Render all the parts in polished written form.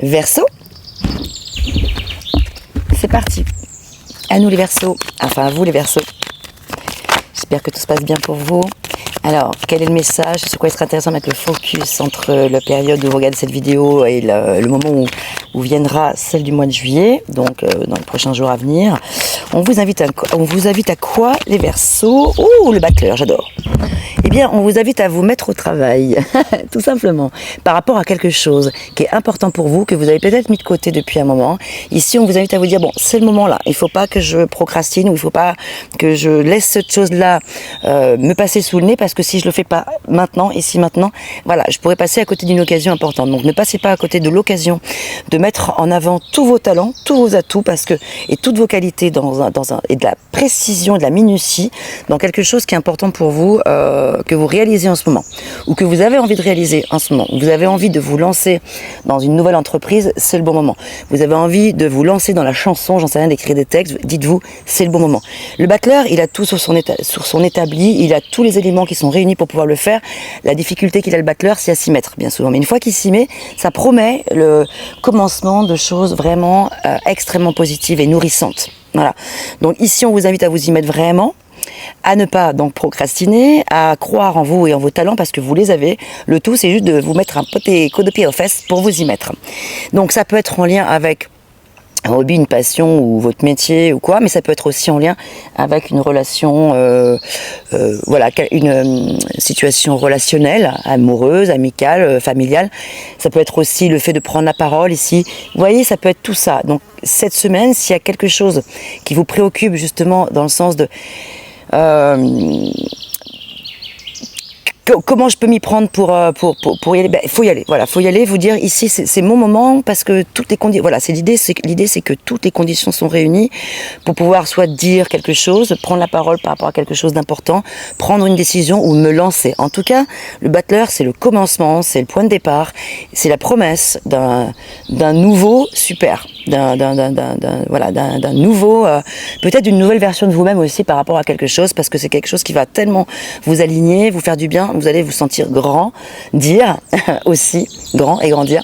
Verseau, c'est parti. À nous les Verseaux, enfin à vous les Verseaux. J'espère que tout se passe bien pour vous. Alors, quel est le message? Sur quoi il serait intéressant de mettre le focus entre la période où vous regardez cette vidéo et le moment où viendra celle du mois de juillet, donc dans les prochains jours à venir. On vous invite à quoi les Verseaux? Ouh, le battleur, j'adore. Eh bien, on vous invite à vous mettre au travail, tout simplement, par rapport à quelque chose qui est important pour vous, que vous avez peut-être mis de côté depuis un moment. Ici, on vous invite à vous dire, bon, c'est le moment là, il ne faut pas que je procrastine, ou il ne faut pas que je laisse cette chose-là me passer sous le nez, parce que si je le fais pas maintenant, ici maintenant, voilà, je pourrais passer à côté d'une occasion importante. Donc ne passez pas à côté de l'occasion de mettre en avant tous vos talents, tous vos atouts, et toutes vos qualités et de la précision, de la minutie, dans quelque chose qui est important pour vous, que vous réalisez en ce moment, ou que vous avez envie de réaliser en ce moment. Vous avez envie de vous lancer dans une nouvelle entreprise, c'est le bon moment. Vous avez envie de vous lancer dans la chanson, j'en sais rien, d'écrire des textes, dites-vous, c'est le bon moment. Le battleur, il a tout sur son établi, il a tous les éléments qui sont réunis pour pouvoir le faire. La difficulté qu'il a le battleur, c'est à s'y mettre, bien souvent. Mais une fois qu'il s'y met, ça promet le commencement de choses vraiment extrêmement positives et nourrissantes. Voilà. Donc ici, on vous invite à vous y mettre vraiment, à ne pas donc procrastiner, à croire en vous et en vos talents parce que vous les avez. Le tout, c'est juste de vous mettre un petit coup de pied aux fesses pour vous y mettre. Donc ça peut être en lien avec un hobby, une passion ou votre métier ou quoi, mais ça peut être aussi en lien avec une relation, voilà, une situation relationnelle, amoureuse, amicale, familiale. Ça peut être aussi le fait de prendre la parole ici. Vous voyez, ça peut être tout ça. Donc cette semaine, s'il y a quelque chose qui vous préoccupe justement dans le sens de comment je peux m'y prendre pour y aller? Faut y aller. Voilà, faut y aller. Vous dire ici, c'est mon moment parce que toutes les conditions. Voilà, l'idée, c'est que toutes les conditions sont réunies pour pouvoir soit dire quelque chose, prendre la parole par rapport à quelque chose d'important, prendre une décision ou me lancer. En tout cas, le battleur, c'est le commencement, c'est le point de départ, c'est la promesse d'un nouveau super, d'un nouveau, peut-être d'une nouvelle version de vous-même aussi par rapport à quelque chose, parce que c'est quelque chose qui va tellement vous aligner, vous faire du bien. Vous allez vous sentir grand, dire aussi, grand et grandir.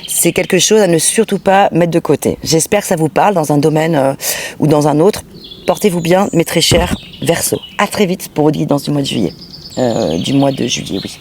C'est quelque chose à ne surtout pas mettre de côté. J'espère que ça vous parle dans un domaine ou dans un autre. Portez-vous bien, mes très chers Verseaux. À très vite pour votre guidance du mois de juillet. Oui.